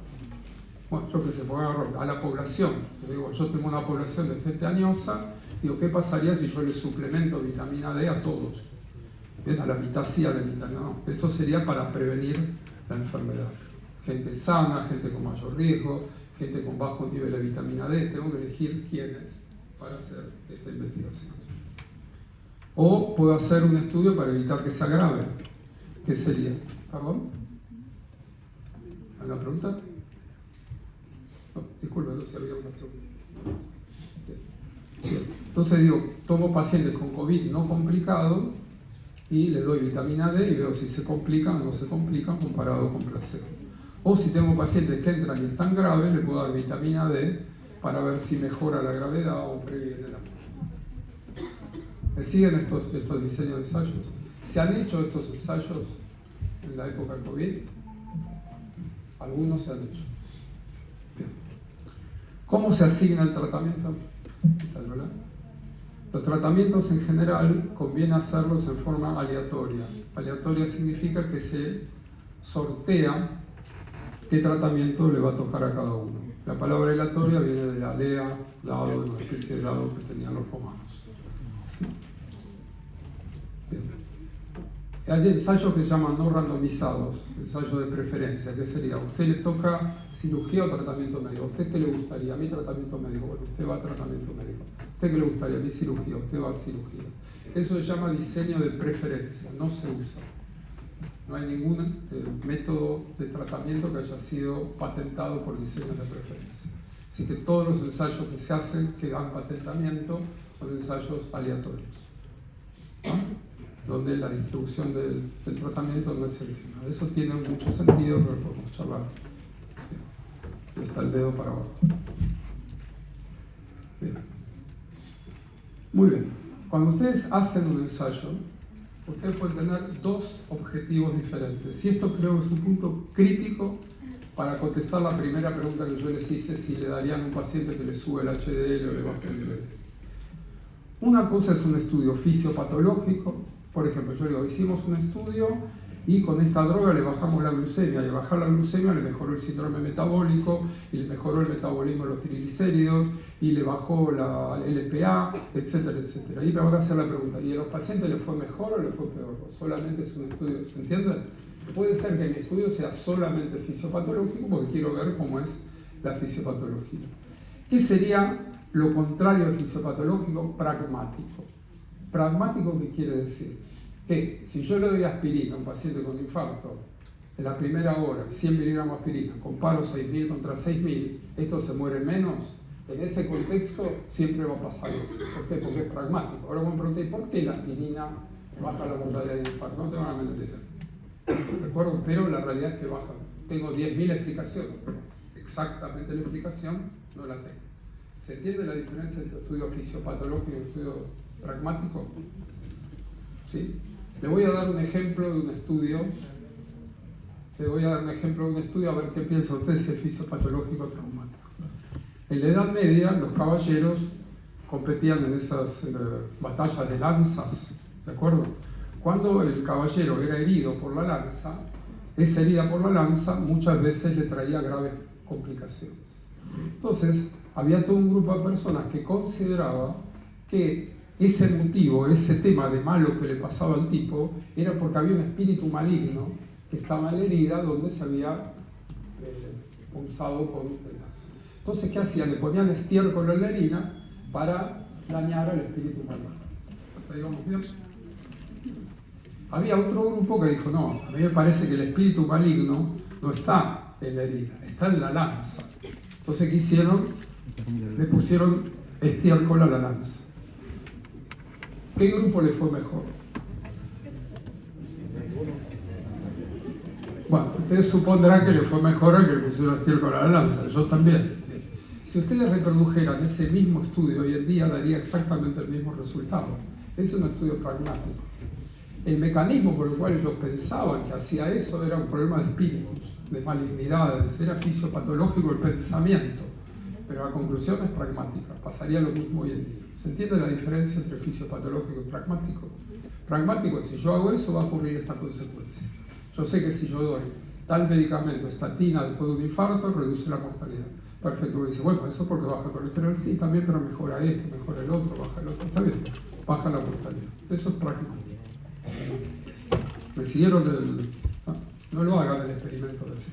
Bueno, yo que sé, puedo agarrar a la población. Digo, yo tengo una población de gente añosa, digo, ¿qué pasaría si yo le suplemento vitamina D a todos? Bien, a la mitad sí, a la mitad no. Esto sería para prevenir la enfermedad. Gente sana, gente con mayor riesgo, gente con bajo nivel de vitamina D. Tengo que elegir quiénes para hacer esta investigación. O puedo hacer un estudio para evitar que se agrave. ¿Qué sería? ¿Perdón? ¿Alguna pregunta? No, disculpe, no sé si había una pregunta. Bien. Entonces digo, tomo pacientes con COVID no complicado y le doy vitamina D y veo si se complican o no se complican comparado con placebo. O si tengo pacientes que entran y están graves, le puedo dar vitamina D para ver si mejora la gravedad o previene la muerte. ¿Me siguen estos diseños de ensayos? ¿Se han hecho estos ensayos en la época del COVID? Algunos se han hecho. Bien. ¿Cómo se asigna el tratamiento? Los tratamientos en general conviene hacerlos en forma aleatoria. Aleatoria significa que se sortea qué tratamiento le va a tocar a cada uno. La palabra aleatoria viene de la alea, dado, de una especie de dado que tenían los romanos. Bien. Hay ensayos que se llaman no randomizados, ensayos de preferencia, que sería, a usted le toca cirugía o tratamiento médico. ¿A usted qué le gustaría? A mí tratamiento médico. Bueno, usted va a tratamiento médico. ¿A usted qué le gustaría? A mí cirugía. Usted va a cirugía. Eso se llama diseño de preferencia, no se usa. No hay ningún método de tratamiento que haya sido patentado por diseños de preferencia. Así que todos los ensayos que se hacen, que dan patentamiento, son ensayos aleatorios, ¿no? Donde la distribución del tratamiento no es seleccionada. Eso tiene mucho sentido, pero podemos charlar. Bien. Está el dedo para abajo. Bien. Muy bien. Cuando ustedes hacen un ensayo, ustedes pueden tener dos objetivos diferentes. Y esto creo que es un punto crítico para contestar la primera pregunta que yo les hice, si le darían a un paciente que le sube el HDL o le baje el LDL. Una cosa es un estudio fisiopatológico. Por ejemplo, yo digo, hicimos un estudio y con esta droga le bajamos la glucemia, y al bajar la glucemia le mejoró el síndrome metabólico, y le mejoró el metabolismo de los triglicéridos, y le bajó la LPA, etcétera, etcétera. Y me van a hacer la pregunta, ¿y a los pacientes les fue mejor o les fue peor? ¿O solamente es un estudio? ¿Se entiende? Puede ser que mi estudio sea solamente fisiopatológico, porque quiero ver cómo es la fisiopatología. ¿Qué sería lo contrario al fisiopatológico? Pragmático. ¿Pragmático qué quiere decir? Que si yo le doy aspirina a un paciente con infarto, en la primera hora, 100 miligramos de aspirina, comparo 6.000 contra 6.000, ¿esto se muere menos? En ese contexto siempre va a pasar eso. ¿Por qué? Porque es pragmático. Ahora me pregunté, ¿por qué la aspirina baja la mortalidad de infarto? No tengo la menor idea. ¿De acuerdo? Pero la realidad es que baja. Tengo 10.000 explicaciones, pero exactamente la explicación no la tengo. ¿Se entiende la diferencia entre estudio fisiopatológico y estudio pragmático? ¿Sí? Le voy a dar un ejemplo de un estudio. A ver qué piensa usted si es fisiopatológico o traumático. En la Edad Media, los caballeros competían en esas batallas de lanzas, ¿de acuerdo? Cuando el caballero era herido por la lanza, esa herida por la lanza muchas veces le traía graves complicaciones. Entonces, había todo un grupo de personas que consideraba que ese motivo, ese tema de malo que le pasaba al tipo, era porque había un espíritu maligno que estaba en la herida donde se había punzado con un pedazo. Entonces, ¿qué hacían? Le ponían estiércol en la herida para dañar al espíritu maligno. ¿Hasta ahí vamos bien? Había otro grupo que dijo, no, a mí me parece que el espíritu maligno no está en la herida, está en la lanza. Entonces, ¿qué hicieron? Le pusieron estiércol a la lanza. ¿Qué grupo le fue mejor? Bueno, ustedes supondrán que le fue mejor al que le pusieron estiércol a la lanza, yo también. Si ustedes reprodujeran ese mismo estudio hoy en día, daría exactamente el mismo resultado. Es un estudio pragmático. El mecanismo por el cual ellos pensaban que hacía eso era un problema de espíritus, de malignidades, era fisiopatológico el pensamiento, pero la conclusión es pragmática, pasaría lo mismo hoy en día. ¿Se entiende la diferencia entre fisiopatológico y pragmático? Pragmático es, si yo hago eso va a ocurrir esta consecuencia. Yo sé que si yo doy tal medicamento, estatina, después de un infarto, reduce la mortalidad. Perfecto, me dice, bueno, eso porque baja el colesterol, sí, también, pero mejora esto, mejora el otro, baja el otro, está bien, baja la mortalidad. Eso es pragmático. ¿Me siguieron del...? No lo hagan el experimento de ese.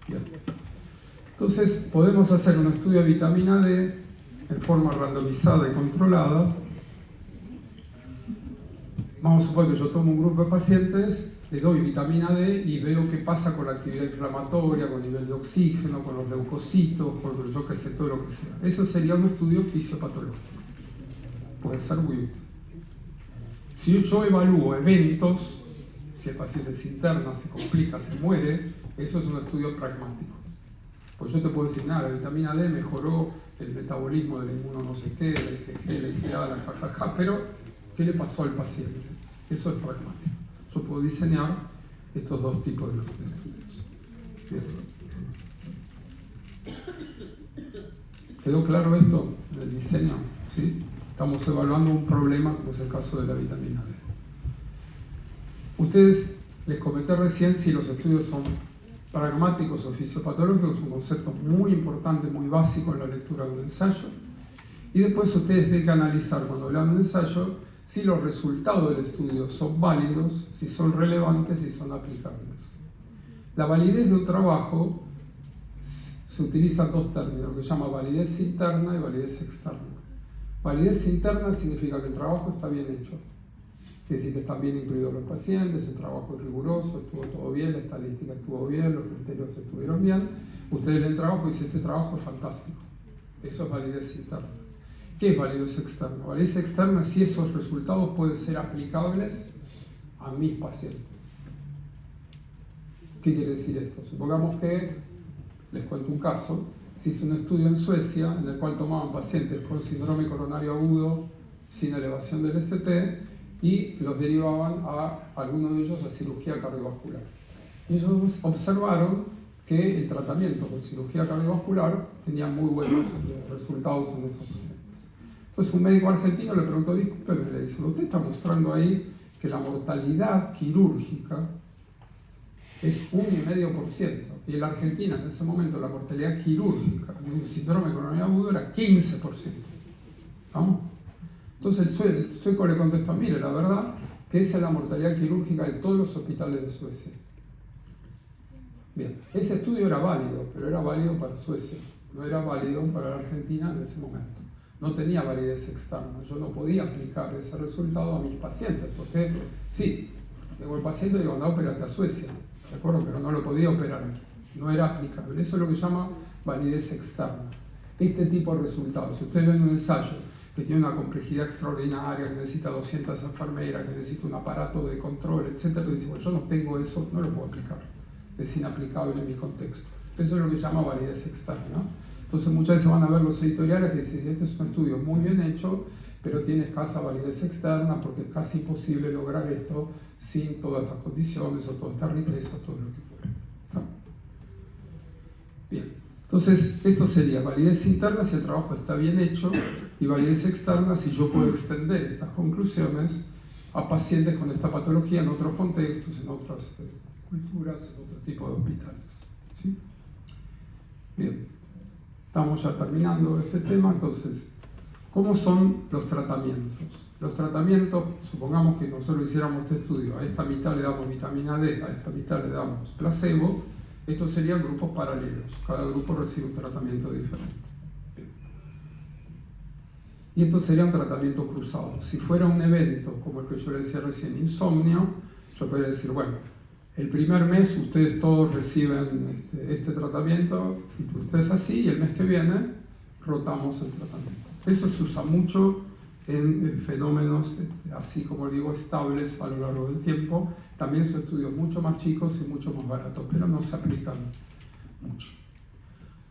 Bien. Entonces, podemos hacer un estudio de vitamina D en forma randomizada y controlada. Vamos a suponer que yo tomo un grupo de pacientes, le doy vitamina D y veo qué pasa con la actividad inflamatoria, con el nivel de oxígeno, con los leucocitos, con yo qué sé, todo lo que sea. Eso sería un estudio fisiopatológico. Puede ser muy útil. Si yo evalúo eventos, si el paciente se interna, se complica, se muere, eso es un estudio pragmático. Pues yo te puedo decir, nada, la vitamina D mejoró el metabolismo del inmuno no sé qué, la IgG, la IgA, la jajaja, pero ¿qué le pasó al paciente? Eso es pragmático. Yo puedo diseñar estos dos tipos de estudios. Bien. ¿Quedó claro esto en el diseño? ¿Sí? Estamos evaluando un problema, como es el caso de la vitamina D. Ustedes, les comenté recién si los estudios son pragmáticos o fisiopatológicos, es un concepto muy importante, muy básico en la lectura de un ensayo. Y después ustedes tienen que analizar, cuando lean un ensayo, si los resultados del estudio son válidos, si son relevantes y son aplicables. La validez de un trabajo se utilizan dos términos, lo que se llama validez interna y validez externa. Validez interna significa que el trabajo está bien hecho. Quiere decir que están bien incluidos los pacientes, el trabajo es riguroso, estuvo todo bien, la estadística estuvo bien, los criterios estuvieron bien. Ustedes leen el trabajo y dicen, este trabajo es fantástico. Eso es validez interna. ¿Qué es validez externa? Validez externa es si esos resultados pueden ser aplicables a mis pacientes. ¿Qué quiere decir esto? Supongamos que, les cuento un caso, se hizo un estudio en Suecia en el cual tomaban pacientes con síndrome coronario agudo sin elevación del ST y los derivaban a algunos de ellos a cirugía cardiovascular. Y ellos observaron que el tratamiento con cirugía cardiovascular tenía muy buenos resultados en esos pacientes. Entonces un médico argentino le preguntó, discúlpeme, le dice, usted está mostrando ahí que la mortalidad quirúrgica es 1,5%. Y en la Argentina, en ese momento, la mortalidad quirúrgica de un síndrome coronario agudo era 15%. ¿Vamos? Entonces el sueco le contestó, mire, la verdad que esa es la mortalidad quirúrgica de todos los hospitales de Suecia. Bien, ese estudio era válido, pero era válido para Suecia, no era válido para la Argentina en ese momento. No tenía validez externa, yo no podía aplicar ese resultado a mis pacientes, porque sí, tengo el paciente y digo, anda, óperate a Suecia, ¿de acuerdo? Pero no lo podía operar aquí, no era aplicable. Eso es lo que se llama validez externa. Este tipo de resultados, si ustedes ven un ensayo que tiene una complejidad extraordinaria, que necesita 200 enfermeras, que necesita un aparato de control, etc., y dice, bueno, yo no tengo eso, no lo puedo aplicar. Es inaplicable en mi contexto. Eso es lo que se llama validez externa. Entonces muchas veces van a ver los editoriales que dicen, este es un estudio muy bien hecho, pero tiene escasa validez externa porque es casi imposible lograr esto sin todas estas condiciones o toda esta riqueza o todo lo que fuera. ¿No? Bien, entonces esto sería validez interna si el trabajo está bien hecho y validez externa si yo puedo extender estas conclusiones a pacientes con esta patología en otros contextos, en otras culturas, en otro tipo de hospitales. ¿Sí? Bien, estamos ya terminando este tema. Entonces, ¿cómo son los tratamientos? Los tratamientos, supongamos que nosotros hiciéramos este estudio, a esta mitad le damos vitamina D, a esta mitad le damos placebo, estos serían grupos paralelos, cada grupo recibe un tratamiento diferente. Bien. Y estos serían tratamientos cruzados. Si fuera un evento, como el que yo le decía recién, insomnio, yo podría decir, bueno, el primer mes ustedes todos reciben este tratamiento, y ustedes así, y el mes que viene rotamos el tratamiento. Eso se usa mucho en fenómenos, así como digo, estables a lo largo del tiempo. También son estudios mucho más chicos y mucho más baratos, pero no se aplican mucho.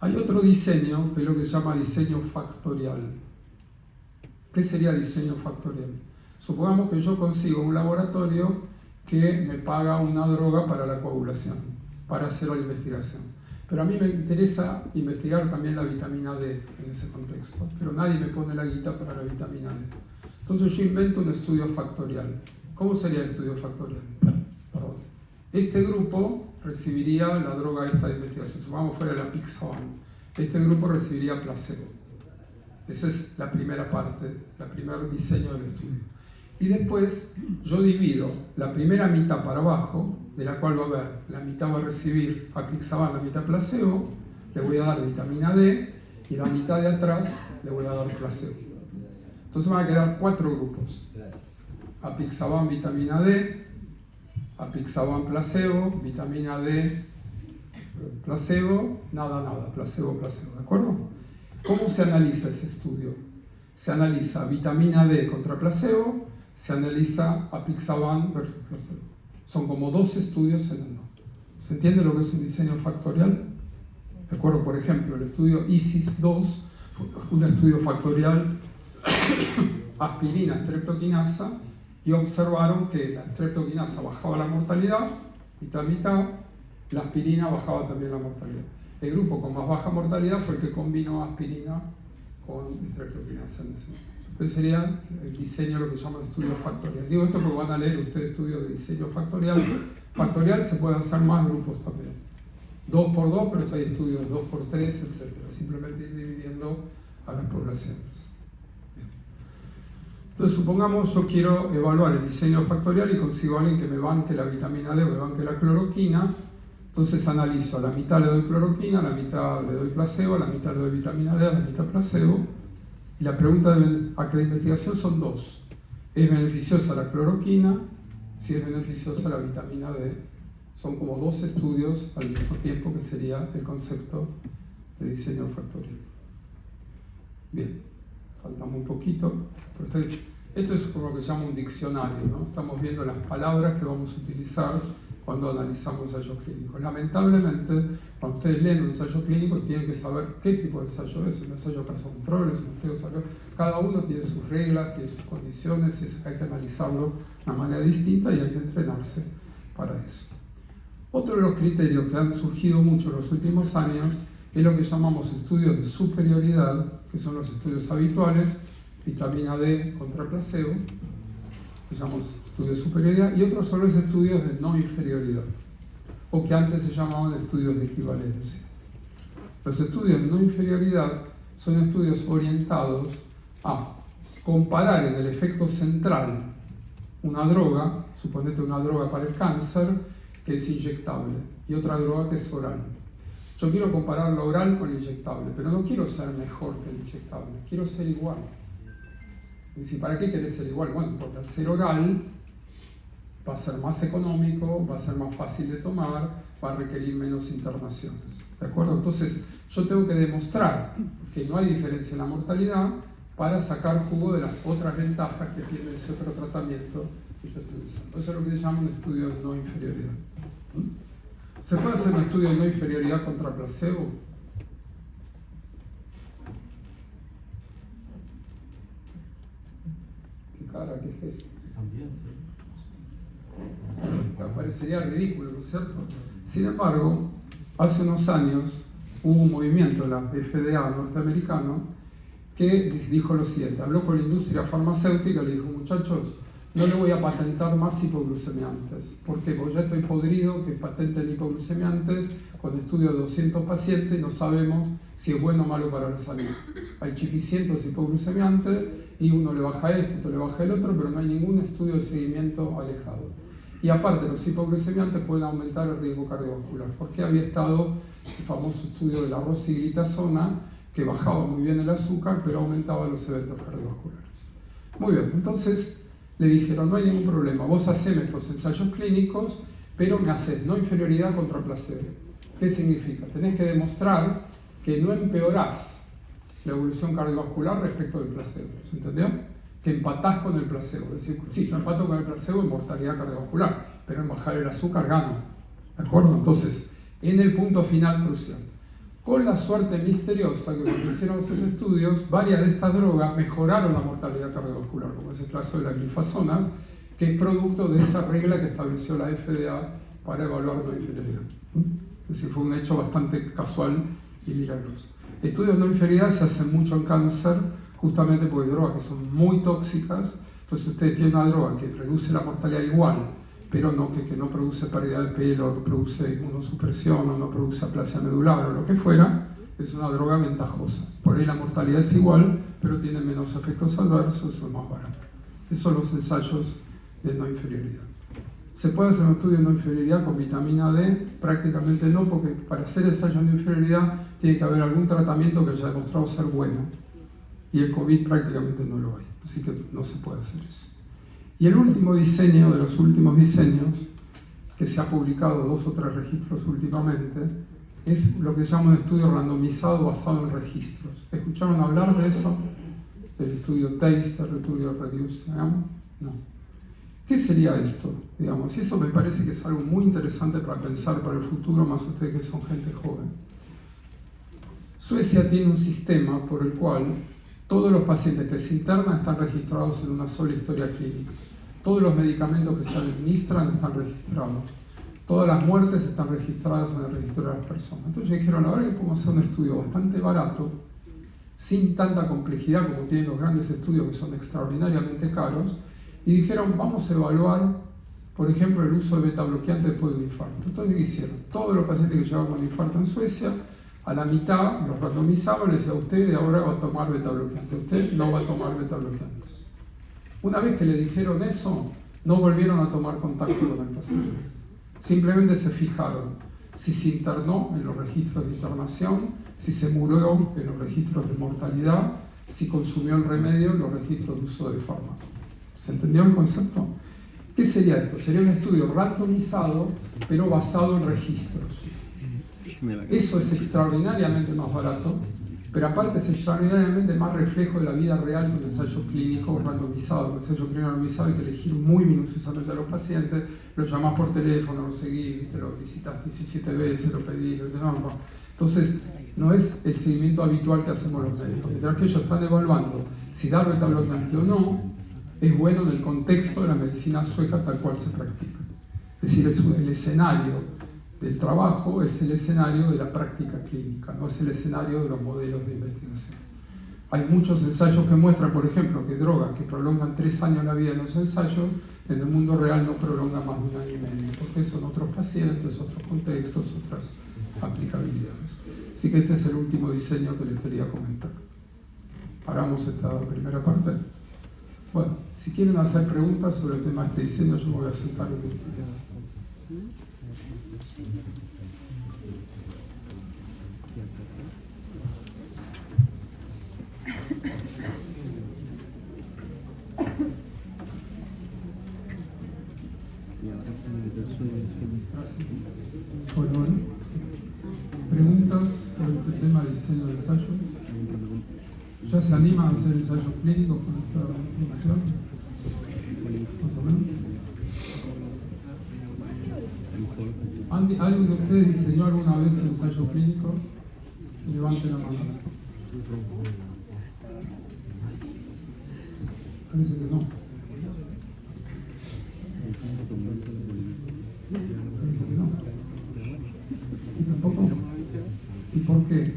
Hay otro diseño, que es lo que se llama diseño factorial. ¿Qué sería diseño factorial? Supongamos que yo consigo un laboratorio que me paga una droga para la coagulación, para hacer la investigación. Pero a mí me interesa investigar también la vitamina D en ese contexto, pero nadie me pone la guita para la vitamina D. Entonces yo invento un estudio factorial. ¿Cómo sería el estudio factorial? Perdón. Este grupo recibiría la droga esta de investigación, supongamos fuera la Pixaban. Este grupo recibiría placebo. Esa es la primera parte, el primer diseño del estudio. Y después yo divido la primera mitad para abajo, de la cual va a haber, la mitad va a recibir apixaban, la mitad placebo, le voy a dar vitamina D, y la mitad de atrás le voy a dar placebo. Entonces van a quedar 4 grupos. Apixaban, vitamina D, apixaban, placebo, vitamina D, placebo, nada, placebo, ¿de acuerdo? ¿Cómo se analiza ese estudio? Se analiza vitamina D contra placebo, se analiza apixaban versus placebo. Son como 2 estudios en uno. ¿Se entiende lo que es un diseño factorial? ¿De acuerdo? Por ejemplo, el estudio ISIS-2 fue un estudio factorial aspirina, streptokinasa, y observaron que la streptokinasa bajaba la mortalidad, mitad, la aspirina bajaba también la mortalidad. El grupo con más baja mortalidad fue el que combinó aspirina con streptokinasa en ese momento. Entonces sería el diseño, lo que se llama estudio factorial. Digo esto porque van a leer ustedes estudios de diseño factorial. Factorial se pueden hacer más grupos también. 2x2, pero hay estudios de 2x3, etc. Simplemente ir dividiendo a las poblaciones. Bien. Entonces supongamos yo quiero evaluar el diseño factorial y consigo a alguien que me banque la vitamina D o me banque la cloroquina. Entonces analizo, a la mitad le doy cloroquina, a la mitad le doy placebo, a la mitad le doy vitamina D, a la mitad placebo. Y la pregunta de investigación son 2. ¿Es beneficiosa la cloroquina? Si es beneficiosa la vitamina D. Son como 2 estudios al mismo tiempo, que sería el concepto de diseño factorial. Bien, falta muy poquito. Esto es como lo que se llama un diccionario, ¿no? Estamos viendo las palabras que vamos a utilizar cuando analizamos ensayos clínicos. Lamentablemente, cuando ustedes leen un ensayo clínico, tienen que saber qué tipo de ensayo es. Un ensayo caso control, es un ensayo. Cada uno tiene sus reglas, tiene sus condiciones, hay que analizarlo de una manera distinta y hay que entrenarse para eso. Otro de los criterios que han surgido mucho en los últimos años es lo que llamamos estudios de superioridad, que son los estudios habituales, vitamina D contra placebo, que llamamos estudios de superioridad, y otros son los estudios de no inferioridad, o que antes se llamaban estudios de equivalencia. Los estudios de no inferioridad son estudios orientados a comparar en el efecto central una droga, suponete una droga para el cáncer, que es inyectable, y otra droga que es oral. Yo quiero comparar lo oral con el inyectable, pero no quiero ser mejor que el inyectable, quiero ser igual. Y decir, ¿para qué querés ser igual? Bueno, porque al ser oral va a ser más económico, va a ser más fácil de tomar, va a requerir menos internaciones. ¿De acuerdo? Entonces, yo tengo que demostrar que no hay diferencia en la mortalidad para sacar jugo de las otras ventajas que tiene ese otro tratamiento que yo estoy usando. Eso es lo que se llama un estudio de no inferioridad. ¿Se puede hacer un estudio de no inferioridad contra placebo? ¿Qué cara, qué gesto? También, sí. Me parecería ridículo, ¿no es cierto? Sin embargo, hace unos años hubo un movimiento en la FDA norteamericano que dijo lo siguiente, habló con la industria farmacéutica y le dijo, muchachos, no le voy a patentar más hipoglucemiantes. ¿Por qué? Porque ya estoy podrido que patenten hipoglucemiantes con estudios de 200 pacientes y no sabemos si es bueno o malo para la salud. Hay chiquicientos hipoglucemiantes y uno le baja esto, otro le baja el otro, pero no hay ningún estudio de seguimiento alejado. Y aparte, los hipoglucemiantes pueden aumentar el riesgo cardiovascular, porque había estado el famoso estudio de la rosiglitazona, que bajaba muy bien el azúcar, pero aumentaba los eventos cardiovasculares. Muy bien, entonces le dijeron, no hay ningún problema, vos hacés estos ensayos clínicos, pero me haces no inferioridad contra placebo. ¿Qué significa? Tenés que demostrar que no empeorás la evolución cardiovascular respecto del placebo. ¿Se entendió? Que empatás con el placebo. Es decir, sí, yo empato con el placebo en mortalidad cardiovascular, pero en bajar el azúcar gano. ¿De acuerdo? Entonces, en el punto final crucial. Con la suerte misteriosa que cuando hicieron estos estudios, varias de estas drogas mejoraron la mortalidad cardiovascular, como es el caso de las glifazonas, que es producto de esa regla que estableció la FDA para evaluar la inferioridad. Es decir, fue un hecho bastante casual y milagroso. Estudios de no inferioridad se hacen mucho en cáncer, justamente porque hay drogas que son muy tóxicas. Entonces, ustedes tienen una droga que reduce la mortalidad igual, pero no, que no produce pérdida de pelo, no produce inmunosupresión, o no produce aplasia medular, o lo que fuera, es una droga ventajosa. Por ahí la mortalidad es igual, pero tiene menos efectos adversos o es más barato. Esos son los ensayos de no inferioridad. ¿Se puede hacer un estudio de no inferioridad con vitamina D? Prácticamente no, porque para hacer ensayos de no inferioridad tiene que haber algún tratamiento que haya demostrado ser bueno. Y el COVID prácticamente no lo hay, así que no se puede hacer eso. Y el último diseño, de los últimos diseños, que se ha publicado 2 o 3 registros últimamente, es lo que se llama un estudio randomizado basado en registros. ¿Escucharon hablar de eso? Del estudio TASTE, el estudio REDUCE, digamos? No. ¿Qué sería esto? Digamos, y eso me parece que es algo muy interesante para pensar para el futuro, más ustedes que son gente joven. Suecia tiene un sistema por el cual todos los pacientes que se internan están registrados en una sola historia clínica. Todos los medicamentos que se administran están registrados. Todas las muertes están registradas en el registro de las personas. Entonces dijeron, ahora que podemos hacer un estudio bastante barato, sin tanta complejidad como tienen los grandes estudios que son extraordinariamente caros, y dijeron, vamos a evaluar, por ejemplo, el uso de beta-bloqueantes después de un infarto. Entonces, ¿qué hicieron? Todos los pacientes que llevaban con infarto en Suecia, a la mitad los randomizaban y les decía, usted de ahora va a tomar beta-bloqueantes, usted no va a tomar beta-bloqueantes. Una vez que le dijeron eso, no volvieron a tomar contacto con el paciente. Simplemente se fijaron si se internó en los registros de internación, si se murió en los registros de mortalidad, si consumió el remedio en los registros de uso del fármaco. ¿Se entendió el concepto? ¿Qué sería esto? Sería un estudio randomizado, pero basado en registros. Eso es extraordinariamente más barato pero aparte es extraordinariamente más reflejo de la vida real que un ensayo clínico randomizado. Un ensayo clínico randomizado hay que elegir muy minuciosamente a los pacientes, lo llamás por teléfono, lo seguís, ¿viste? Lo visitas 17 veces, lo pedís, no. Entonces, no es el seguimiento habitual que hacemos los médicos. Mientras que ellos están evaluando si dar beta-bloqueante o no, es bueno en el contexto de la medicina sueca tal cual se practica. Es decir, el escenario del trabajo es el escenario de la práctica clínica, no es el escenario de los modelos de investigación. Hay muchos ensayos que muestran, por ejemplo, que drogas que prolongan 3 años la vida en los ensayos, en el mundo real no prolongan más de 1 año y medio, porque son otros pacientes, otros contextos, otras aplicabilidades. Así que este es el último diseño que les quería comentar. Paramos esta primera parte. Bueno, si quieren hacer preguntas sobre el tema de este diseño, yo me voy a sentar en el Bueno, preguntas sobre este tema de diseño de ensayos. ¿Ya se animan a hacer ensayos clínicos con esta información? Más o menos. ¿Alguien de ustedes diseñó alguna vez un ensayo clínico? Levanten la mano. Parece que no. Parece que no. ¿Y tampoco? ¿Y por qué?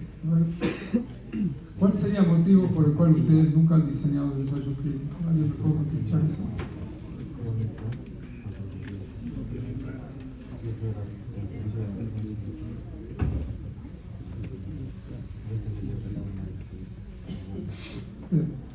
¿Cuál sería el motivo por el cual ustedes nunca han diseñado un ensayo clínico? ¿Alguien puede contestar eso? Bien.